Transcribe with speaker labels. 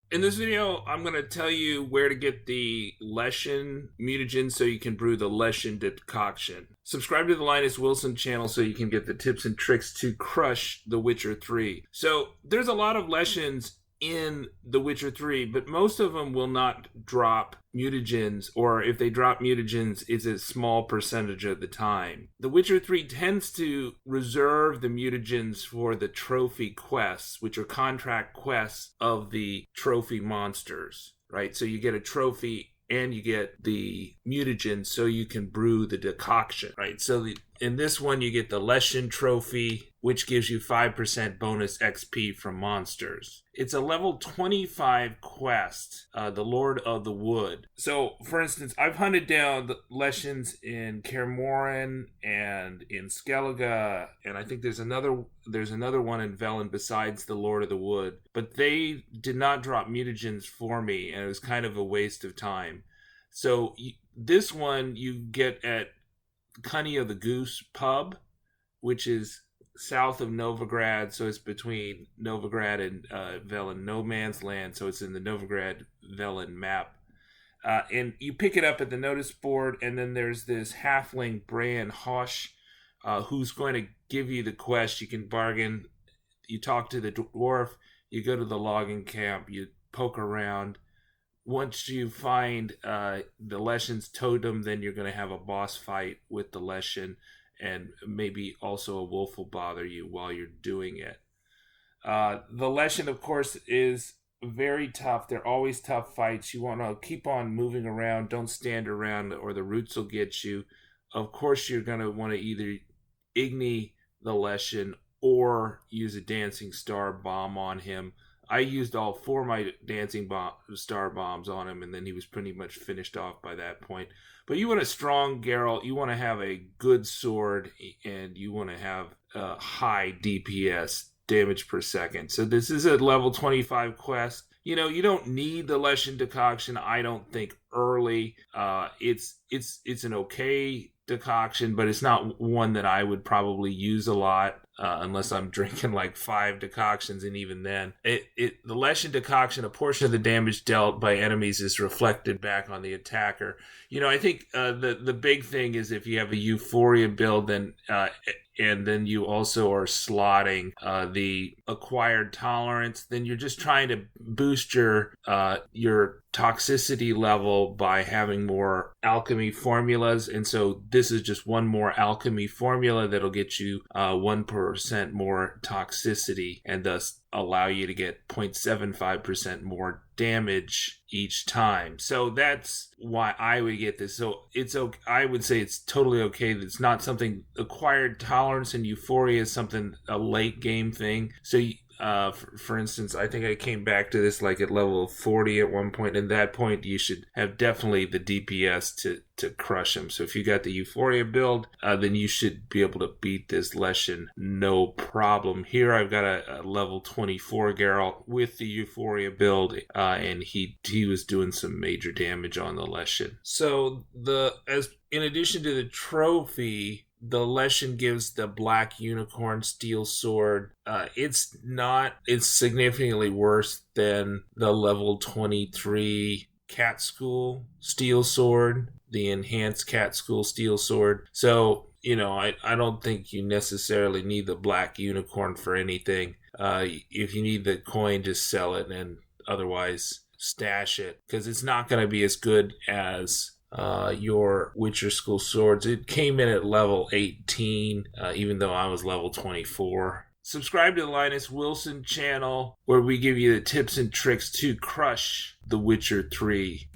Speaker 1: In this video, I'm going to tell you where to get the Leshen Mutagen so you can brew the Leshen Decoction. Subscribe to the Linus Wilson channel so you can get the tips and tricks to crush The Witcher 3. So, there's a lot of Leshens in The Witcher 3, but most of them will not drop mutagens, or if they drop mutagens, it's a small percentage of the time. The Witcher 3 tends to reserve the mutagens for the trophy quests, which are contract quests of the trophy monsters, right? So you get a trophy and you get the mutagen so you can brew the decoction, right? So in this one, you get the Leshen trophy, which gives you 5% bonus XP from monsters. It's a level 25 quest, the Lord of the Wood. So, for instance, I've hunted down the Leshens in Kernuh and in Skellige, and I think there's another one in Velen besides the Lord of the Wood. But they did not drop mutagens for me, and it was kind of a waste of time. So this one you get at Cunny of the Goose pub, which is south of Novigrad, so it's between Novigrad and Velen no man's land, so it's in the Novigrad Velen map. And you pick it up at the notice board, and then there's this halfling Brean Hotsch who's going to give you the quest. You can bargain, you talk to the dwarf, you go to the logging camp, you poke around. Once you find the Leshen's totem, then you're going to have a boss fight with the Leshen, and maybe also a wolf will bother you while you're doing it. The Leshen, of course, is very tough. They're always tough fights. You want to keep on moving around. Don't stand around or the roots will get you. Of course, you're going to want to either igni the Leshen or use a dancing star bomb on him. I used all 4 of my dancing star bombs on him, and then he was pretty much finished off by that point. But you want a strong Geralt, you want to have a good sword, and you want to have a high DPS, damage per second. So this is a level 25 quest. You know, you don't need the Leshen Decoction, I don't think, early. It's an okay decoction, but it's not one that I would probably use a lot. Unless I'm drinking like 5 decoctions, and even then, the Leshen decoction, a portion of the damage dealt by enemies is reflected back on the attacker. You know, I think the big thing is if you have a Euphoria build, then and then you also are slotting the acquired tolerance, then you're just trying to boost your toxicity level by having more alchemy formulas. And so this is just one more alchemy formula that'll get you 1% more toxicity, and thus allow you to get 0.75% more damage each time. So that's why I would get this. So it's okay. I would say it's totally okay. It's not something acquired tolerance, and Euphoria is something, a late game thing. So for instance, I think I came back to this like at level 40 at one point. And at that point, you should have definitely the DPS to crush him. So if you got the Euphoria build, then you should be able to beat this Leshen no problem. Here I've got a level 24 Geralt with the Euphoria build, and he was doing some major damage on the Leshen. So in addition to the trophy, the Leshen gives the black unicorn steel sword. It's significantly worse than the level 23 cat school steel sword, the enhanced cat school steel sword. So, you know, I don't think you necessarily need the black unicorn for anything. If you need the coin, just sell it, and otherwise stash it, because it's not going to be as good as your Witcher School swords. It came in at level 18, even though I was level 24. Subscribe to the Linus Wilson channel, where we give you the tips and tricks to crush The Witcher 3.